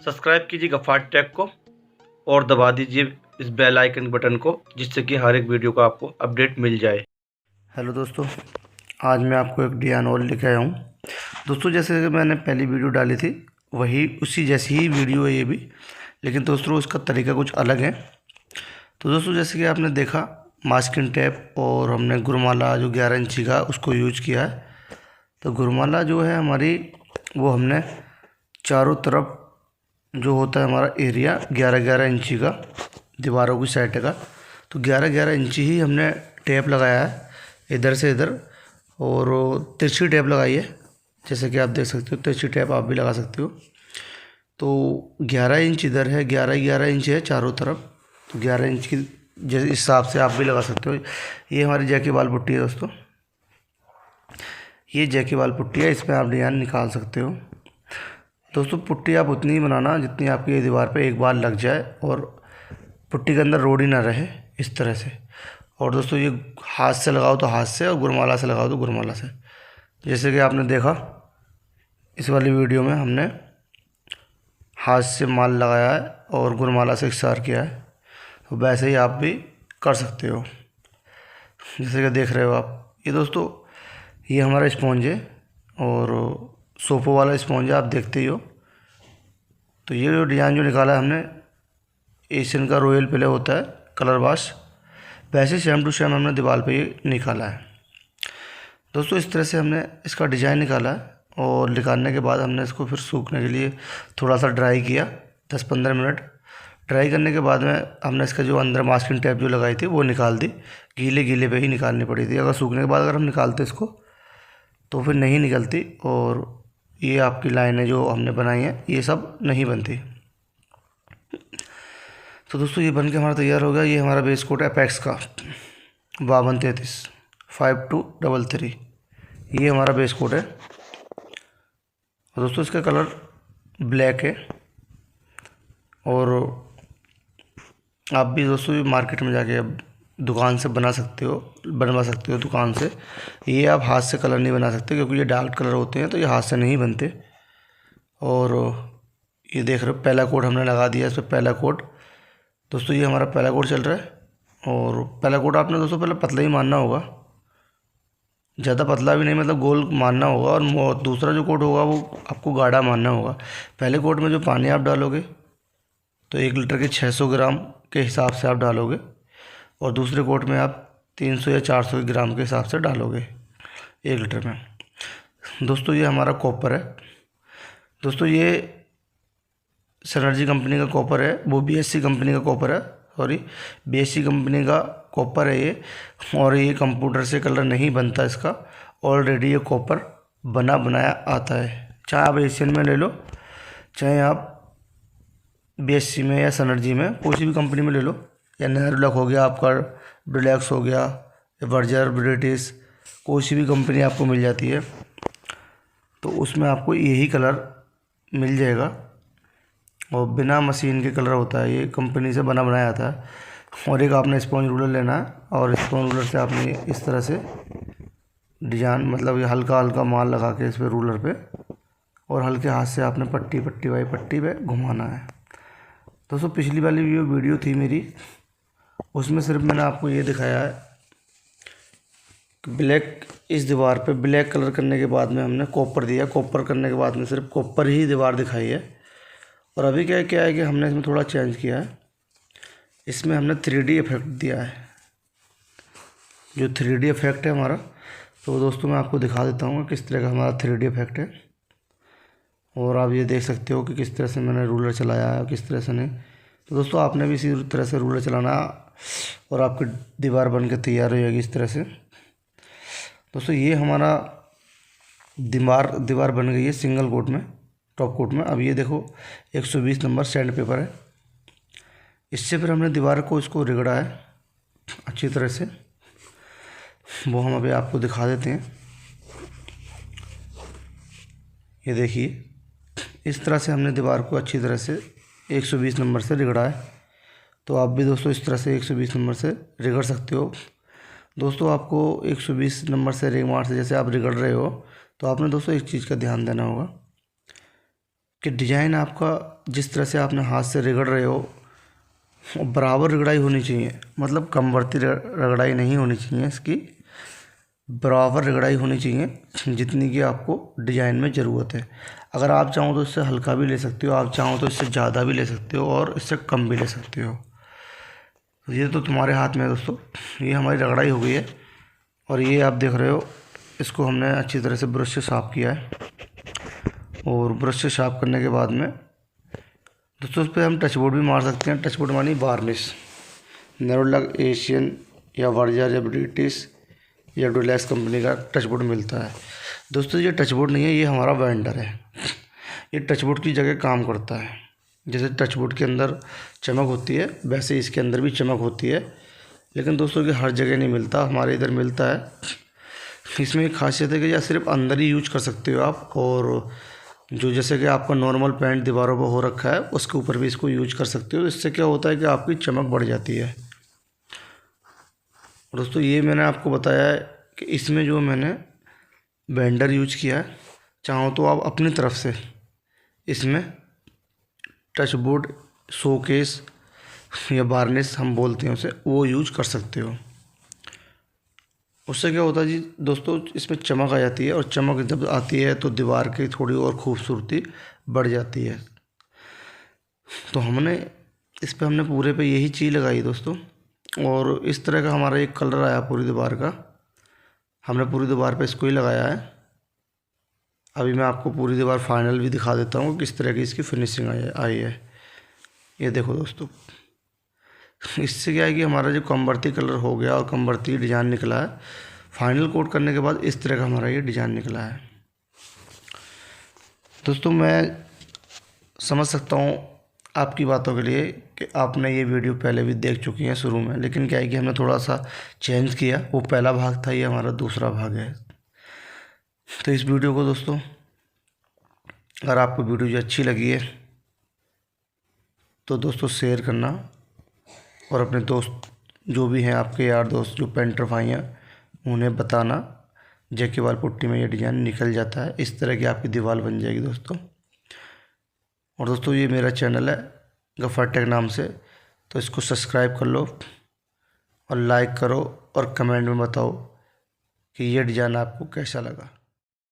Subscribe कीजिए Ghaffar take को और दबा दीजिए इस बेल आइकन बटन को, जिससे कि हर एक वीडियो का आपको अपडेट मिल जाए। हेलो दोस्तों, आज मैं आपको एक डिजाइन और लेके आया हूँ। दोस्तों, जैसे कि मैंने पहली वीडियो डाली थी वही उसी जैसी ही वीडियो है ये भी, लेकिन दोस्तों इसका तरीका कुछ अलग है। तो दोस्तों, जैसे कि आपने देखा, मास्किंग टेप और हमने गुरमाला जो 11 इंची का उसको यूज किया है। तो गुरमाला जो है हमारी, वो हमने चारों तरफ जो होता है हमारा एरिया 11-11 इंची का, दीवारों की साइड का, तो 11-11 इंची ही हमने टेप लगाया है इधर से इधर, और तिरछी टेप लगाई है। जैसे कि आप देख सकते हो, तिरछी टेप आप भी लगा सकते हो। तो 11 इंच इधर है, 11-11 इंच है चारों तरफ, तो 11 इंच की जिस हिसाब से आप भी लगा सकते हो। ये हमारी जैकी वाल पुट्टी है दोस्तों, ये जैकी वाल पुट्टी है, इसमें आप डिजाइन निकाल सकते हो। दोस्तों, पुट्टी आप उतनी ही बनाना जितनी आपकी दीवार पे एक बार लग जाए और पुट्टी के अंदर रोड ही ना रहे, इस तरह से। और दोस्तों, ये हाथ से लगाओ तो हाथ से, और गुरमाला से लगाओ तो गुरमाला से। जैसे कि आपने देखा इस वाली वीडियो में हमने हाथ से माल लगाया है और गुरमाला से इकसार किया है, तो वैसे ही आप भी कर सकते हो, जैसे कि देख रहे हो आप। ये दोस्तों, ये हमारा स्पॉन्ज है और सोफो वाला स्पॉन्ज है, आप देखते ही हो। तो ये जो डिज़ाइन जो निकाला है हमने, एशियन का रॉयल प्ले होता है कलर वाश, वैसे सेम टू सेम हमने दीवार पे ये निकाला है। दोस्तों, इस तरह से हमने इसका डिज़ाइन निकाला है, और निकालने के बाद हमने इसको फिर सूखने के लिए थोड़ा सा ड्राई किया, 10-15 मिनट। ड्राई करने के बाद में हमने इसका जो अंदर मास्किंग टेप जो लगाई थी वो निकाल दी। गीले गीले पे ही निकालनी पड़ी थी, अगर सूखने के बाद अगर हम निकालते इसको तो फिर नहीं निकलती, और ये आपकी लाइनें जो हमने बनाई हैं ये सब नहीं बनती। तो दोस्तों, ये बन के हमारा तैयार हो गया। ये हमारा बेस कोट एपेक्स का 5233 5233, ये हमारा बेस कोट है। और दोस्तों, इसका कलर ब्लैक है, और आप भी दोस्तों मार्केट में जाके अब दुकान से बनवा सकते हो दुकान से। ये आप हाथ से कलर नहीं बना सकते, क्योंकि ये डार्क कलर होते हैं, तो ये हाथ से नहीं बनते। और ये देख रहे हो, पहला कोट हमने लगा दिया इस पर, पहला कोट। दोस्तों, ये हमारा पहला कोट चल रहा है, और पहला कोट आपने दोस्तों पहले पतला ही मारना होगा, ज़्यादा पतला भी नहीं, मतलब गोल मारना होगा। और दूसरा जो कोट होगा वो आपको गाढ़ा मारना होगा। पहले कोट में जो पानी आप डालोगे तो 1 लीटर के 600 ग्राम के हिसाब से आप डालोगे, और दूसरे कोट में आप 300 या 400 ग्राम के हिसाब से डालोगे 1 लीटर में। दोस्तों, ये हमारा कॉपर है। दोस्तों, ये सिनर्जी कंपनी का कॉपर है, वो BSC कंपनी का कॉपर है, सॉरी BSC कंपनी का कॉपर है ये। और ये कंप्यूटर से कलर नहीं बनता इसका, ऑलरेडी ये कॉपर बना बनाया आता है। चाहे आप एशियन में ले लो, चाहे आप BSC में या सिनर्जी में, कोई सी भी कंपनी में ले लो, या नेरोलैक हो गया आपका, डिलैक्स हो गया, या बर्जर, ब्रिटिश, कोई सी भी कंपनी आपको मिल जाती है, तो उसमें आपको यही कलर मिल जाएगा। और बिना मशीन के कलर होता है, ये कंपनी से बना बनाया आता है। और एक आपने स्पॉन्ज रूलर लेना है, और स्पॉन्ज रूलर से आपने इस तरह से डिजाइन, मतलब ये हल्का हल्का माल लगा के इस पर रूलर पे, और हल्के हाथ से आपने पट्टी पट्टी बाई पट्टी पे घुमाना है। दोस्तों, पिछली वाली जो वीडियो थी मेरी, उसमें सिर्फ मैंने आपको ये दिखाया है कि ब्लैक, इस दीवार पे ब्लैक कलर करने के बाद में हमने कॉपर दिया, कॉपर करने के बाद में सिर्फ कॉपर ही दीवार दिखाई है। और अभी क्या है कि हमने इसमें थोड़ा चेंज किया है, इसमें हमने 3D इफेक्ट दिया है। जो 3D इफेक्ट है हमारा, तो दोस्तों मैं आपको दिखा देता हूँ किस तरह का हमारा 3D इफेक्ट है। और आप ये देख सकते हो कि किस तरह से मैंने रूलर चलाया है, किस तरह से नहीं। तो दोस्तों, आपने भी इसी तरह से रूलर चलाना, और आपकी दीवार बन के तैयार हो जाएगी इस तरह से। दोस्तों, ये हमारा दीवार बन गई है सिंगल कोट में, टॉप कोट में। अब ये देखो, 120 नंबर सैंड पेपर है, इससे फिर हमने दीवार को इसको रगड़ा है अच्छी तरह से, वो हम अभी आपको दिखा देते हैं। ये देखिए, इस तरह से हमने दीवार को अच्छी तरह से 120 नंबर से रगड़ा है। तो आप भी दोस्तों इस तरह से 120 नंबर से रगड़ सकते हो। दोस्तों, आपको 120 नंबर से रेगमार से जैसे आप रगड़ रहे हो, तो आपने दोस्तों एक चीज़ का ध्यान देना होगा कि डिज़ाइन आपका जिस तरह से आपने हाथ से रगड़ रहे हो बराबर रगड़ाई होनी चाहिए, मतलब कम बढ़ती रगड़ाई नहीं होनी चाहिए, इसकी बराबर रगड़ाई होनी चाहिए जितनी कि आपको डिज़ाइन में ज़रूरत है। अगर आप चाहो तो इससे हल्का भी ले सकते हो, आप चाहो तो इससे ज़्यादा भी ले सकते हो और इससे कम भी ले सकते हो। तो ये तो तुम्हारे हाथ में है दोस्तों। ये हमारी रगड़ाई हो गई है और ये आप देख रहे हो, इसको हमने अच्छी तरह से ब्रश से साफ़ किया है। और ब्रश से साफ़ करने के बाद में दोस्तों इस पर हम टच बोर्ड भी मार सकते हैं। टच बोर्ड मानी वार्निश, नेरोलैक एशियन या वर्जर या ब्रिटिश या डुलैक्स कंपनी का टच बोर्ड मिलता है। दोस्तों ये टच बोर्ड नहीं है, ये हमारा वेंडर है। ये टच बोर्ड की जगह काम करता है। जैसे टच बोर्ड के अंदर चमक होती है वैसे इसके अंदर भी चमक होती है, लेकिन दोस्तों कि हर जगह नहीं मिलता, हमारे इधर मिलता है। इसमें एक खासियत है कि या सिर्फ अंदर ही यूज कर सकते हो आप, और जो जैसे कि आपका नॉर्मल पेंट दीवारों पर हो रखा है उसके ऊपर भी इसको यूज कर सकते हो। इससे क्या होता है कि आपकी चमक बढ़ जाती है। दोस्तों ये मैंने आपको बताया है कि इसमें जो मैंने बेंडर यूज किया है, चाहो तो आप अपनी तरफ से इसमें टच बोर्ड शोकेस या वार्निश हम बोलते हैं उसे, वो यूज कर सकते हो। उससे क्या होता है जी दोस्तों, इसमें चमक आ जाती है और चमक जब आती है तो दीवार की थोड़ी और खूबसूरती बढ़ जाती है। तो हमने इस पे हमने पूरे पे यही चीज़ लगाई दोस्तों, और इस तरह का हमारा एक कलर आया पूरी दीवार का। हमने पूरी दीवार पे इसको ही लगाया है। अभी मैं आपको पूरी दीवार फाइनल भी दिखा देता हूँ किस तरह की इसकी फिनिशिंग आई है। ये देखो दोस्तों, इससे क्या है कि हमारा जो कमबरती कलर हो गया और कमबरती डिज़ाइन निकला है, फाइनल कोट करने के बाद इस तरह का हमारा ये डिज़ाइन निकला है। दोस्तों मैं समझ सकता हूँ आपकी बातों के लिए कि आपने ये वीडियो पहले भी देख चुकी हैं शुरू में, लेकिन क्या है कि हमने थोड़ा सा चेंज किया। वो पहला भाग था, ये हमारा दूसरा भाग है। तो इस वीडियो को दोस्तों, अगर आपको वीडियो जो अच्छी लगी है तो दोस्तों शेयर करना, और अपने दोस्त जो भी हैं आपके यार दोस्त जो पेंटर भाई हैं उन्हें बताना। जैके वाल पुट्टी में ये डिज़ाइन निकल जाता है, इस तरह की आपकी दीवार बन जाएगी दोस्तों। और दोस्तों ये मेरा चैनल है गफ्फार टेक नाम से, तो इसको सब्सक्राइब कर लो और लाइक करो और कमेंट में बताओ कि ये डिज़ाइन आपको कैसा लगा।